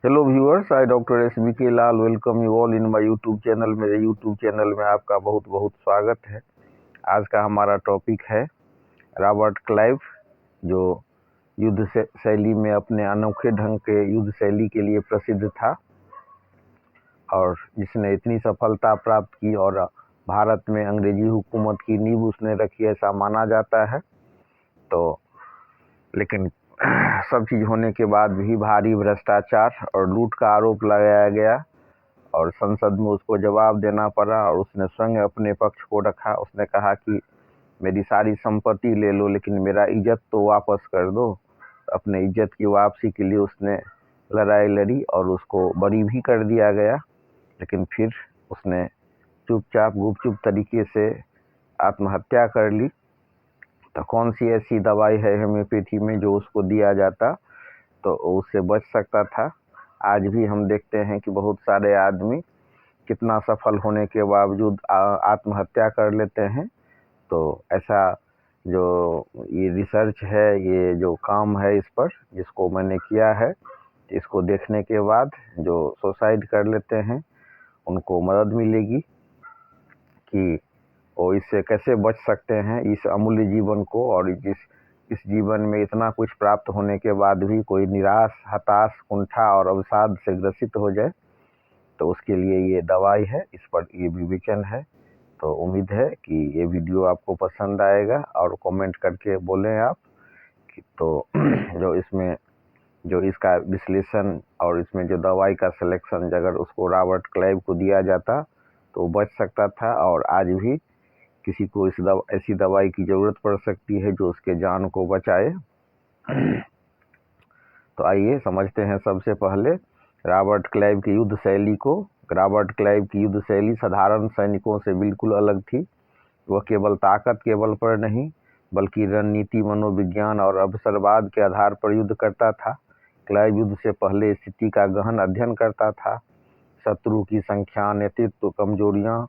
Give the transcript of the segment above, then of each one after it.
Hello viewers, I doctor S B K Lal welcome you all in my YouTube channel. मेरे YouTube channel में आपका बहुत बहुत स्वागत है। आज का हमारा टॉपिक है रॉबर्ट क्लाइव, जो युद्ध शैली में अपने अनोखे ढंग के युद्ध शैली के लिए प्रसिद्ध था और जिसने इतनी सफलता प्राप्त की और भारत में अंग्रेजी हुकूमत की नींव उसने रखी, ऐसा माना जाता है। तो लेकिन सब चीज़ होने के बाद भी भारी भ्रष्टाचार और लूट का आरोप लगाया गया और संसद में उसको जवाब देना पड़ा और उसने स्वयं अपने पक्ष को रखा। उसने कहा कि मेरी सारी संपत्ति ले लो लेकिन मेरा इज्जत तो वापस कर दो। अपने इज्जत की वापसी के लिए उसने लड़ाई लड़ी और उसको बरी भी कर दिया गया, लेकिन फिर उसने चुपचाप गुपचुप तरीके से आत्महत्या कर ली। तो कौन सी ऐसी दवाई है होम्योपैथी में जो उसको दिया जाता तो उससे बच सकता था। आज भी हम देखते हैं कि बहुत सारे आदमी कितना सफल होने के बावजूद आत्महत्या कर लेते हैं। तो ऐसा जो ये रिसर्च है, ये जो काम है इस पर जिसको मैंने किया है, इसको देखने के बाद जो सुसाइड कर लेते हैं उनको मदद मिलेगी कि वो इससे कैसे बच सकते हैं, इस अमूल्य जीवन को। और इस जीवन में इतना कुछ प्राप्त होने के बाद भी कोई निराश, हताश, कुंठा और अवसाद से ग्रसित हो जाए तो उसके लिए ये दवाई है, इस पर ये विवेचन है। तो उम्मीद है कि ये वीडियो आपको पसंद आएगा और कमेंट करके बोलें आप कि तो जो इसका विश्लेषण और इसमें जो दवाई का सिलेक्शन अगर उसको रॉबर्ट क्लाइव को दिया जाता तो बच सकता था। और आज भी किसी को ऐसी दवाई की ज़रूरत पड़ सकती है जो उसके जान को बचाए। तो आइए समझते हैं सबसे पहले रॉबर्ट क्लाइव की युद्ध शैली को। रॉबर्ट क्लाइव की युद्ध शैली साधारण सैनिकों से बिल्कुल अलग थी। वह केवल ताकत के बल पर नहीं बल्कि रणनीति, मनोविज्ञान और अवसरवाद के आधार पर युद्ध करता था। क्लाइव युद्ध से पहले स्थिति का गहन अध्ययन करता था। शत्रु की संख्या, नेतृत्व कमजोरियां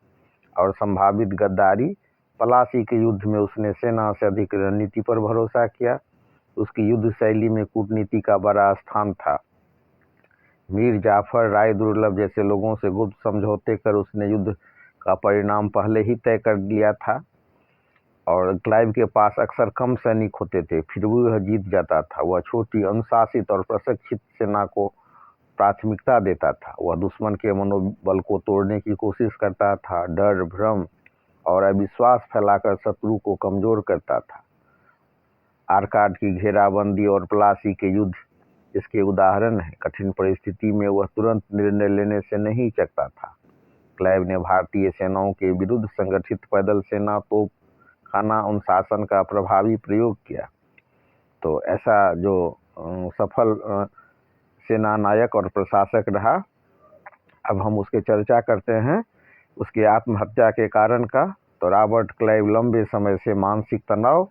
और संभावित गद्दारी। पलासी के युद्ध में उसने सेना से अधिक रणनीति पर भरोसा किया। उसकी युद्ध शैली में कूटनीति का बड़ा स्थान था। मीर जाफर, राय दुर्लभ जैसे लोगों से गुप्त समझौते कर उसने युद्ध का परिणाम पहले ही तय कर लिया था। और क्लाइव के पास अक्सर कम सैनिक होते थे, फिर भी वह जीत जाता था। वह छोटी, अनुशासित और प्रशिक्षित सेना को प्राथमिकता देता था। वह दुश्मन के मनोबल को तोड़ने की कोशिश करता था, डर, भ्रम और अविश्वास फैलाकर शत्रु को कमजोर करता था। आर्काड की घेराबंदी और प्लासी के युद्ध इसके उदाहरण हैं। कठिन परिस्थिति में वह तुरंत निर्णय लेने से नहीं हिचकता था। क्लाइव ने भारतीय सेनाओं के विरुद्ध संगठित पैदल सेना, तोप खाना अनुशासन का प्रभावी प्रयोग किया। तो ऐसा जो सफल सेना नायक और प्रशासक रहा। अब हम उसके चर्चा करते हैं उसके आत्महत्या के कारण का। तो रॉबर्ट क्लाइव लंबे समय से मानसिक तनाव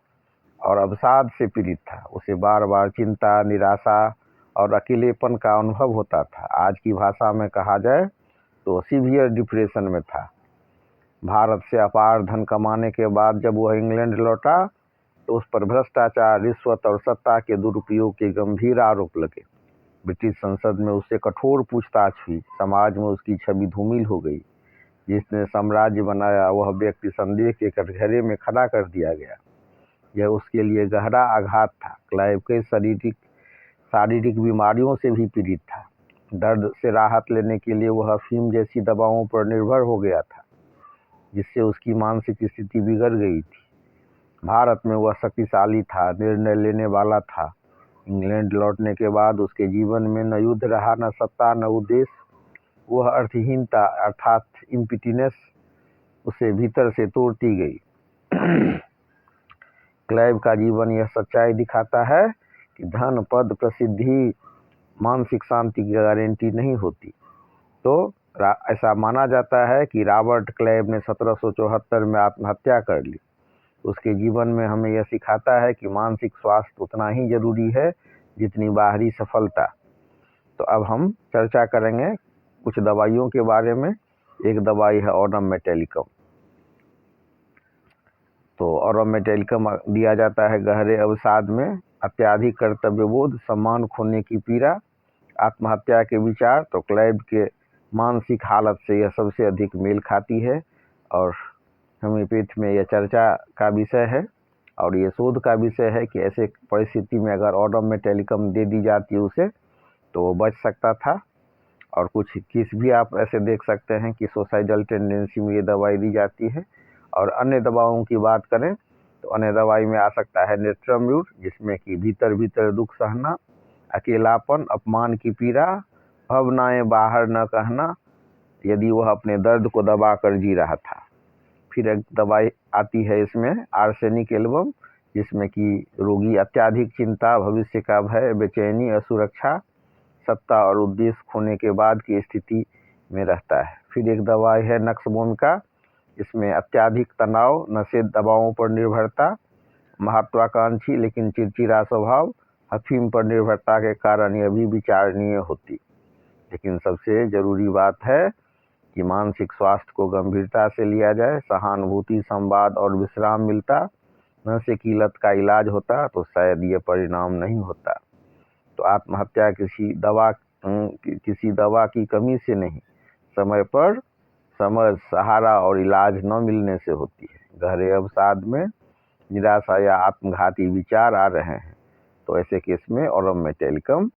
और अवसाद से पीड़ित था। उसे बार बार चिंता, निराशा और अकेलेपन का अनुभव होता था। आज की भाषा में कहा जाए तो सीवियर डिप्रेशन में था। भारत से अपार धन कमाने के बाद जब वह इंग्लैंड लौटा तो उस पर भ्रष्टाचार, रिश्वत और सत्ता के दुरुपयोग के गंभीर आरोप लगे। ब्रिटिश संसद में उससे कठोर पूछताछ हुई। समाज में उसकी छवि धूमिल हो गई। जिसने साम्राज्य बनाया वह व्यक्ति संदेह के कटघरे में खड़ा कर दिया गया। यह उसके लिए गहरा आघात था। क्लाइव कई शारीरिक बीमारियों से भी पीड़ित था। दर्द से राहत लेने के लिए वह अफीम जैसी दवाओं पर निर्भर हो गया था, जिससे उसकी मानसिक स्थिति बिगड़ गई थी। भारत में वह शक्तिशाली था, निर्णय लेने वाला था। इंग्लैंड लौटने के बाद उसके जीवन में न युद्ध रहा, न सत्ता, न उद्देश्य। वह अर्थहीनता अर्थात इम्पिटीनेस उसे भीतर से तोड़ती गई। क्लाइव का जीवन यह सच्चाई दिखाता है कि धन, पद, प्रसिद्धि मानसिक शांति की गारंटी नहीं होती। तो ऐसा माना जाता है कि रॉबर्ट क्लाइव ने 1774 में आत्महत्या कर ली। उसके जीवन में हमें यह सिखाता है कि मानसिक स्वास्थ्य उतना ही जरूरी है जितनी बाहरी सफलता। तो अब हम चर्चा करेंगे कुछ दवाइयों के बारे में। एक दवाई है ऑरम मेटालिकम। तो ऑरम मेटालिकम दिया जाता है गहरे अवसाद में, अत्याधिक कर्तव्यबोध, सम्मान खोने की पीड़ा, आत्महत्या के विचार, तो क्लाइव के मानसिक हालत से यह सबसे अधिक मेल खाती है और होम्योपैथी में यह चर्चा का विषय है और ये शोध का विषय है कि ऐसे परिस्थिति में अगर ऑर्डम में टेलिकम दे दी जाती है उसे तो वो बच सकता था। और कुछ केस भी आप ऐसे देख सकते हैं कि सुसाइडल टेंडेंसी में ये दवाई दी जाती है। और अन्य दवाओं की बात करें तो अन्य दवाई में आ सकता है नेट्रम्यूर, जिसमें कि भीतर भीतर दुख सहना, अकेलापन, अपमान की पीड़ा, भावनाएं बाहर न कहना, यदि वह अपने दर्द को दबा कर जी रहा था। फिर एक दवाई आती है इसमें आर्सेनिक एल्बम, जिसमें कि रोगी अत्याधिक चिंता, भविष्य का भय, बेचैनी, असुरक्षा, सत्ता और उद्देश्य खोने के बाद की स्थिति में रहता है। फिर एक दवाई है नक्सवोमिका, इसमें अत्याधिक तनाव, नशे दवाओं पर निर्भरता, महत्वाकांक्षी लेकिन चिड़चिड़ा स्वभाव, अफीम पर निर्भरता के कारण यह भी विचारणीय होती। लेकिन सबसे ज़रूरी बात है कि मानसिक स्वास्थ्य को गंभीरता से लिया जाए, सहानुभूति, संवाद और विश्राम मिलता, नशे की लत का इलाज होता तो शायद ये परिणाम नहीं होता। तो आत्महत्या किसी दवा की कमी से नहीं, समय पर समझ, सहारा और इलाज न मिलने से होती है। गहरे अवसाद में निराशा या आत्मघाती विचार आ रहे हैं तो ऐसे केस में ऑरम में टेलिकम